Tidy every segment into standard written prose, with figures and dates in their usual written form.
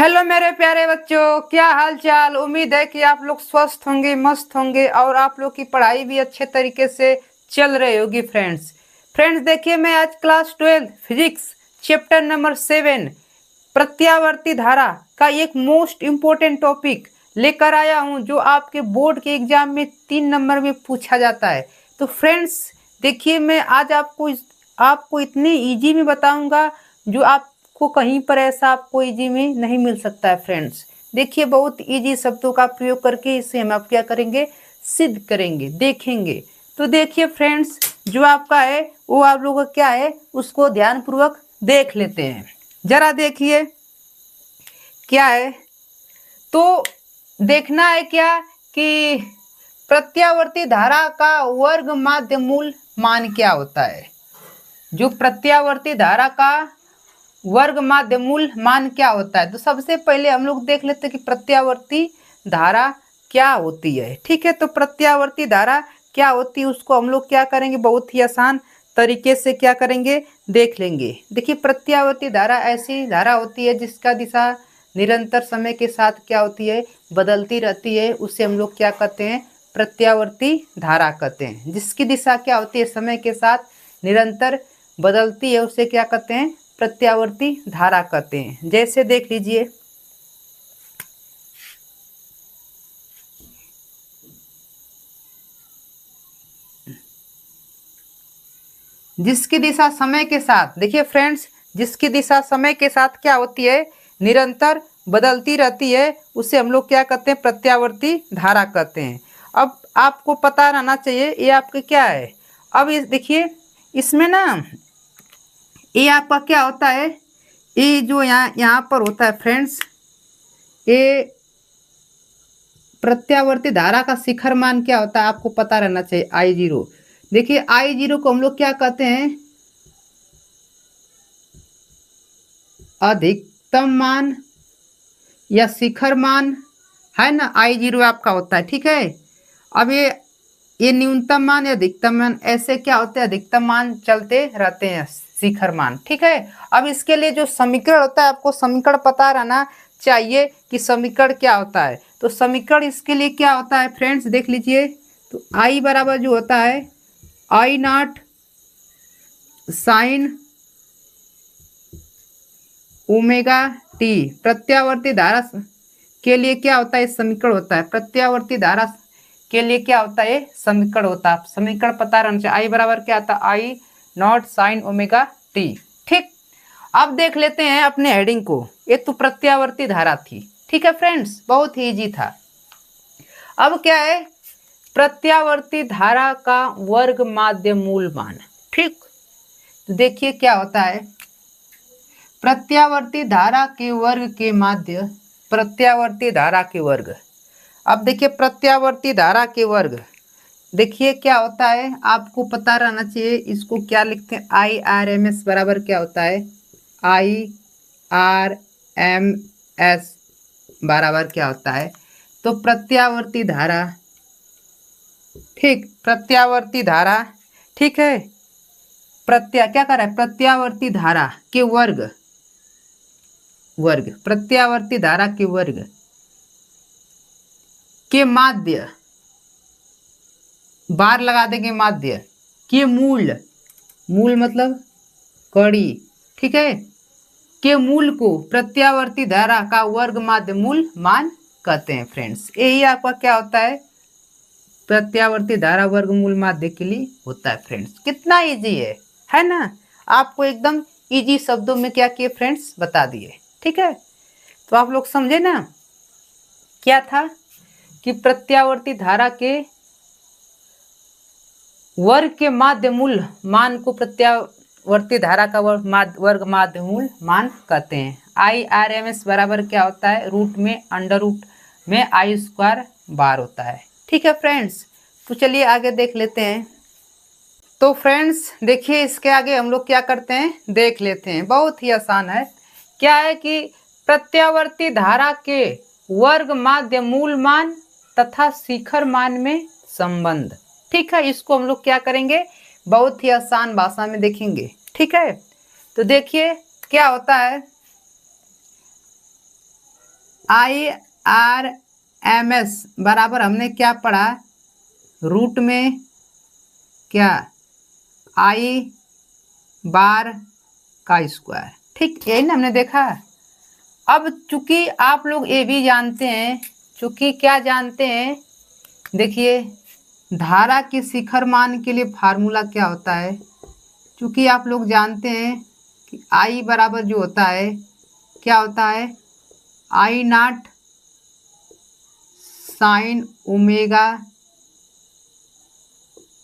Hello मेरे प्यारे बच्चों, क्या हाल चाल। उम्मीद है कि आप लोग स्वस्थ होंगे, मस्त होंगे और आप लोग की पढ़ाई भी अच्छे तरीके से चल रही होगी। फ्रेंड्स देखिए, मैं आज क्लास 12 फिजिक्स चैप्टर नंबर 7 प्रत्यावर्ती धारा का एक मोस्ट इम्पोर्टेंट टॉपिक लेकर आया हूं, जो आपके बोर्ड के एग्जाम में 3 नंबर में पूछा जाता है। तो फ्रेंड्स देखिए, मैं आज आपको इतनी इजी में बताऊंगा जो आपको कहीं पर ऐसा आपको इजी में नहीं मिल सकता है। फ्रेंड्स देखिए, बहुत इजी शब्दों का प्रयोग करके इसे हम आप क्या करेंगे, सिद्ध करेंगे, देखेंगे। तो देखिए फ्रेंड्स, जो आपका है वो आप लोगों का क्या है, उसको ध्यानपूर्वक देख लेते हैं। जरा देखिए क्या है। तो देखना है क्या कि प्रत्यावर्ती धारा का वर्ग माध्य मूल मान क्या होता है। जो प्रत्यावर्ती धारा का वर्ग माध्य मूल मान क्या होता है, तो सबसे पहले हम लोग देख लेते हैं कि प्रत्यावर्ती धारा क्या होती है। ठीक है, तो प्रत्यावर्ती धारा क्या होती है उसको हम लोग क्या करेंगे, बहुत ही आसान तरीके से क्या करेंगे, देख लेंगे। देखिए, प्रत्यावर्ती धारा ऐसी धारा होती है जिसका दिशा निरंतर समय के साथ क्या होती है, बदलती रहती है। उसे हम लोग क्या कहते हैं, प्रत्यावर्ती धारा कहते हैं। जिसकी दिशा क्या होती है, समय के साथ निरंतर बदलती है, उसे क्या कहते हैं, प्रत्यावर्ती धारा कहते हैं। जैसे देख लीजिए, जिसकी दिशा समय के साथ, देखिए फ्रेंड्स, जिसकी दिशा समय के साथ क्या होती है, निरंतर बदलती रहती है, उसे हम लोग क्या कहते हैं, प्रत्यावर्ती धारा कहते हैं। अब आपको पता रहना चाहिए ये आपके क्या है। अब इस देखिए, इसमें ना ये आपका क्या होता है, ये जो यहाँ पर होता है फ्रेंड्स, ये प्रत्यावर्ती धारा का शिखर मान क्या होता है आपको पता रहना चाहिए, I0। देखिए I0 को हम लोग क्या कहते हैं, अधिकतम मान या शिखर मान है ना। I0 आपका होता है, ठीक है। अब ये न्यूनतम मान या अधिकतम मान ऐसे क्या होते हैं, अधिकतम मान चलते रहते हैं, शिखर मान, ठीक है। अब इसके लिए जो समीकरण होता है, आपको समीकरण पता रहना चाहिए कि समीकरण क्या होता है। तो समीकरण इसके लिए क्या होता है फ्रेंड्स, देख लीजिए। तो I बराबर जो होता है I0 साइन ओमेगा टी। प्रत्यावर्ती धारा के लिए क्या होता है, समीकरण होता है। प्रत्यावर्ती धारा के लिए क्या होता है, समीकरण होता है। समीकरण पता रहना चाहिए। I बराबर क्या आता है, I0 साइन ओमेगा टी। ठीक, अब देख लेते हैं अपने हेडिंग को। ये तो प्रत्यावर्ती धारा थी, ठीक है फ्रेंड्स, बहुत ही इजी था। अब क्या है, प्रत्यावर्ती धारा का वर्ग माध्य मूल मान। ठीक, तो देखिए क्या होता है, प्रत्यावर्ती धारा के वर्ग के माध्य, प्रत्यावर्ती धारा के वर्ग। अब देखिए, प्रत्यावर्ती धारा के वर्ग देखिए क्या होता है, आपको पता रहना चाहिए। इसको क्या लिखते हैं, IRMS बराबर क्या होता है, IRMS बराबर क्या होता है, तो प्रत्यावर्ती धारा। ठीक, प्रत्यावर्ती धारा, ठीक है। क्या कर रहा है, प्रत्यावर्ती धारा के वर्ग, प्रत्यावर्ती धारा के वर्ग के माध्य, बार लगा देंगे, माध्य के मूल, मूल मतलब कड़ी, ठीक है, के मूल को प्रत्यावर्ती धारा का वर्ग माध्य मूल मान कहते हैं। फ्रेंड्स यही आपका क्या होता है, प्रत्यावर्ती धारा वर्गमूल माध्य के लिए होता है। फ्रेंड्स कितना इजी है ना। आपको एकदम इजी शब्दों में क्या किए फ्रेंड्स, बता दिए, ठीक है। तो आप लोग समझे ना, क्या था कि प्रत्यावर्ती धारा के वर्ग के माध्य मूल मान को प्रत्यावर्ती धारा का वर्ग माध्य मूल मान कहते हैं। IRMS बराबर क्या होता है, रूट में अंडर रूट में I² बार होता है, ठीक है फ्रेंड्स। तो चलिए आगे देख लेते हैं। तो फ्रेंड्स देखिए, इसके आगे हम लोग क्या करते हैं, देख लेते हैं। बहुत ही आसान है। क्या है कि प्रत्यावर्ती धारा के वर्ग माध्य मूल मान तथा शिखर मान में संबंध, ठीक है। इसको हम लोग क्या करेंगे, बहुत ही आसान भाषा में देखेंगे, ठीक है। तो देखिए क्या होता है, IRMS बराबर हमने क्या पढ़ा, रूट में क्या I बार का स्क्वायर। ठीक, यही ना हमने देखा। अब चूंकि आप लोग ये भी जानते हैं, चूंकि क्या जानते हैं, देखिए धारा के शिखर मान के लिए फार्मूला क्या होता है, चूंकि आप लोग जानते हैं कि I बराबर जो होता है क्या होता है, I not sine omega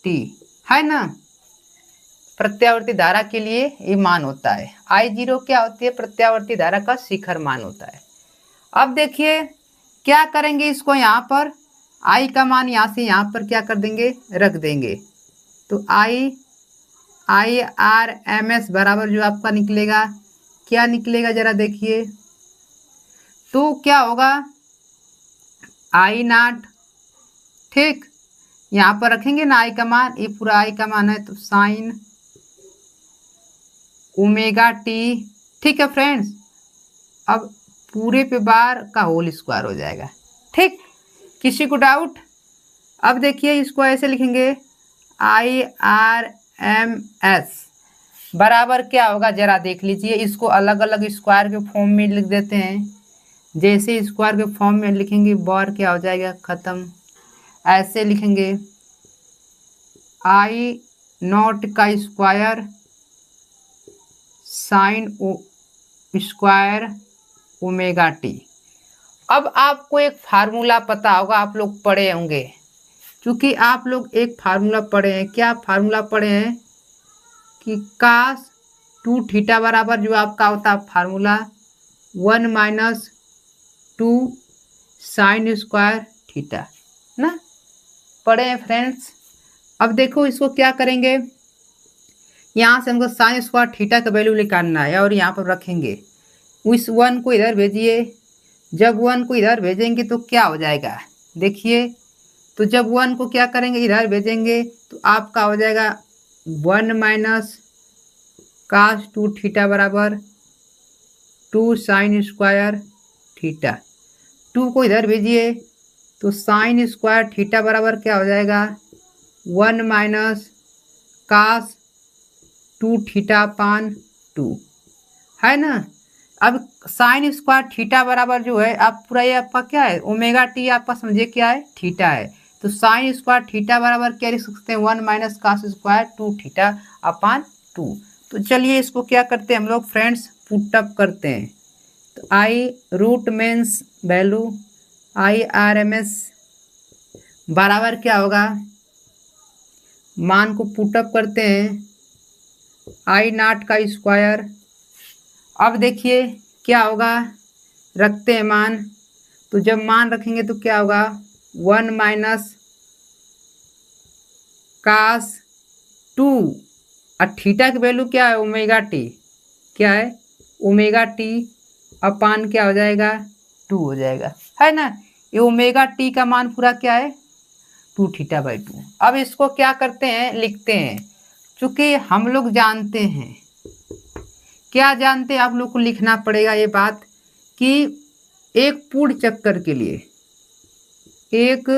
T, है ना। प्रत्यावर्ती धारा के लिए ये मान होता है। I0 क्या होती है, प्रत्यावर्ती धारा का शिखर मान होता है। अब देखिए क्या करेंगे, इसको यहाँ पर I का मान यहाँ से यहाँ पर क्या कर देंगे, रख देंगे। तो IRMS बराबर जो आपका निकलेगा, क्या निकलेगा जरा देखिए, तो क्या होगा I नॉट, ठीक, यहाँ पर रखेंगे ना I का मान, ये पूरा I का मान है, तो साइन ओमेगा टी। ठीक है फ्रेंड्स, अब पूरे पे बार का होल स्क्वायर हो जाएगा। ठीक, किसी को डाउट? अब देखिए इसको ऐसे लिखेंगे, IRMS बराबर क्या होगा जरा देख लीजिए। इसको अलग अलग स्क्वायर के फॉर्म में लिख देते हैं। जैसे स्क्वायर के फॉर्म में लिखेंगे बार क्या हो जाएगा, खत्म। ऐसे लिखेंगे I नॉट का square sine square omega T. अब आपको एक फार्मूला पता होगा, आप लोग पढ़े होंगे, क्योंकि आप लोग एक फार्मूला पढ़े हैं। क्या फार्मूला पढ़े हैं कि cos 2 थीटा बराबर जो आपका होता है formula 1 minus 2 sine square theta ना, पढ़े हैं फ्रेंड्स। अब देखो इसको क्या करेंगे, यहाँ से हमको साइन स्क्वायर थीटा का वैल्यू निकालना है और यहाँ पर रखेंगे। उस 1 को इधर भेजिए, जब 1 को इधर भेजेंगे तो क्या हो जाएगा देखिए, तो जब 1 को क्या करेंगे इधर भेजेंगे तो आपका हो जाएगा 1 माइनस cos 2 थीटा बराबर 2 साइन स्क्वायर थीटा। 2 को इधर भेजिए तो साइन स्क्वायर थीटा बराबर क्या हो जाएगा 1 माइनस cos 2 थीटा अपान 2, है ना। अब साइन स्क्वायर थीटा बराबर जो है आप पूरा ये आपका क्या है, ओमेगा टी आपका समझे क्या है, थीटा है। तो साइन स्क्वायर थीटा बराबर क्या लिख सकते हैं, 1 minus cos square 2 theta upon 2। तो चलिए इसको क्या करते हैं हम लोग फ्रेंड्स, पुटअप करते हैं। तो I root means value IRMS बराबर क्या होगा, मान को पुटअप करते हैं I नॉट का स्क्वायर। अब देखिए क्या होगा, रखते हैं मान, तो जब मान रखेंगे तो क्या होगा 1 माइनस cos 2 और थीटा की वैल्यू क्या है ओमेगा टी, क्या है ओमेगा टी अपान क्या हो जाएगा 2 हो जाएगा, है ना। ये ओमेगा टी का मान पूरा क्या है 2 थीटा बाई 2। अब इसको क्या करते हैं, लिखते हैं, चूंकि हम लोग जानते हैं, क्या जानते हैं, आप लोग को लिखना पड़ेगा ये बात कि एक पूर्ण चक्कर के लिए, एक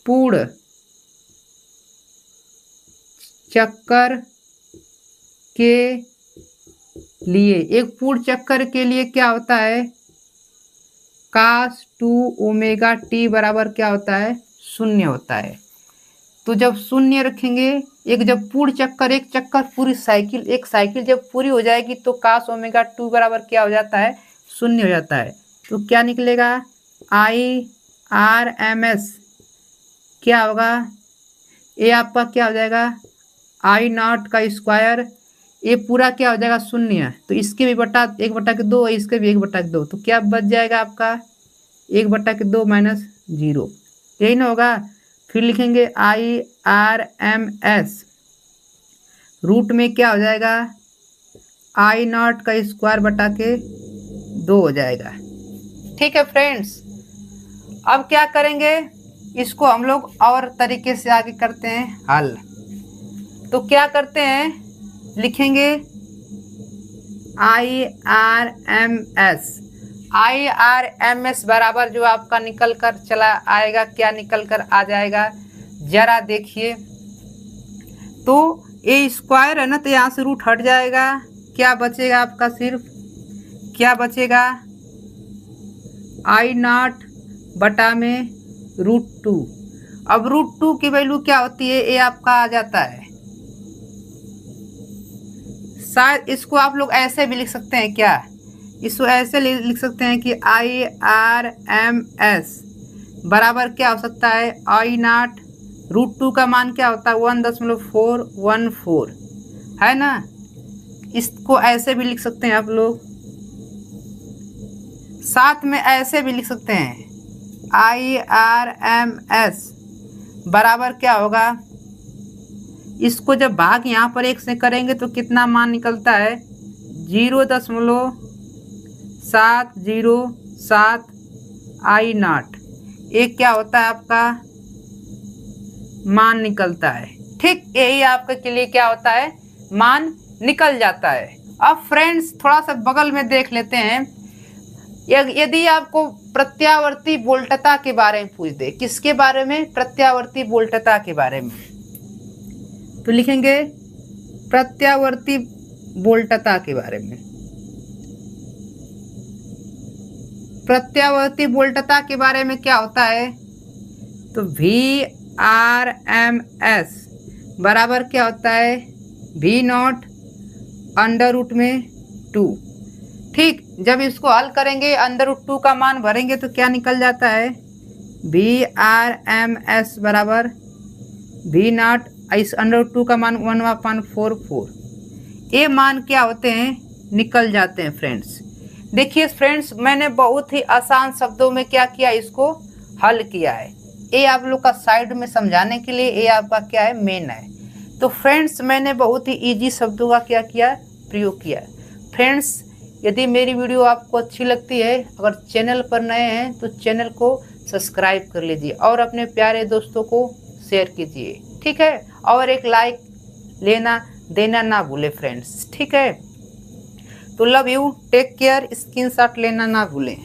पूर्ण चक्कर के लिए, एक पूर्ण चक्कर के लिए क्या होता है, cos 2 ओमेगा टी बराबर क्या होता है, 0 होता है। तो जब 0 रखेंगे, एक जब पूर्ण चक्कर, एक चक्कर पूरी साइकिल, एक साइकिल जब पूरी हो जाएगी तो cos ओमेगा 2 बराबर क्या हो जाता है, 0 हो जाता है। तो क्या निकलेगा IRMS क्या होगा, ये आपका क्या हो जाएगा I नॉट का स्क्वायर, ये पूरा क्या हो जाएगा 0, तो इसके भी बटा 1/2, इसके भी 1/2, तो क्या बच जाएगा आपका 1/2 माइनस 0, यही ना होगा। फिर लिखेंगे IRMS रूट में क्या हो जाएगा I नॉट का स्क्वायर बटा के 2 हो जाएगा। ठीक है फ्रेंड्स, अब क्या करेंगे, इसको हम लोग और तरीके से आगे करते हैं हल। तो क्या करते हैं, लिखेंगे IRMS IRMS बराबर जो आपका निकल कर चला आएगा, क्या निकल कर आ जाएगा जरा देखिए। तो ए स्क्वायर है ना, तो यहाँ से रूट हट जाएगा, क्या बचेगा आपका, सिर्फ क्या बचेगा, I0 बटा में √2। अब √2 की वैल्यू क्या होती है, ए आपका आ जाता है। शायद इसको आप लोग ऐसे भी लिख सकते हैं, क्या इसको ऐसे लिख सकते हैं कि IRMS बराबर क्या हो सकता है, I0 √2 का मान क्या होता है 1.414 है ना। इसको ऐसे भी लिख सकते हैं आप लोग, साथ में ऐसे भी लिख सकते हैं IRMS बराबर क्या होगा, इसको जब भाग यहाँ पर 1 से करेंगे तो कितना मान निकलता है 0.707 I0। एक क्या होता है आपका मान निकलता है। ठीक, यही आपके के लिए क्या होता है, मान निकल जाता है। अब फ्रेंड्स थोड़ा सा बगल में देख लेते हैं, यदि आपको प्रत्यावर्ती वोल्टता के बारे में पूछ दे, किसके बारे में, प्रत्यावर्ती वोल्टता के बारे में, तो लिखेंगे प्रत्यावर्ती वोल्टता के बारे में। प्रत्यावर्ती वोल्टता के बारे में क्या होता है, तो VRMS बराबर क्या होता है V0 √2। ठीक, जब इसको हल करेंगे √2 का मान भरेंगे तो क्या निकल जाता है, VRMS बराबर V0 इस √2 का मान 1/44। ये मान क्या होते हैं, निकल जाते हैं फ्रेंड्स। देखिए फ्रेंड्स, मैंने बहुत ही आसान शब्दों में क्या किया, इसको हल किया है। ये आप लोग का साइड में समझाने के लिए ये आपका क्या है, मेन है। तो फ्रेंड्स मैंने बहुत ही इजी शब्दों का क्या किया, प्रयोग किया। फ्रेंड्स यदि मेरी वीडियो आपको अच्छी लगती है, अगर चैनल पर नए हैं तो चैनल को सब्सक्राइब कर लीजिए और अपने प्यारे दोस्तों को शेयर कीजिए, ठीक है। और एक लाइक लेना देना ना भूले फ्रेंड्स, ठीक है। तो love you, take care, screenshot लेना ना भूलें।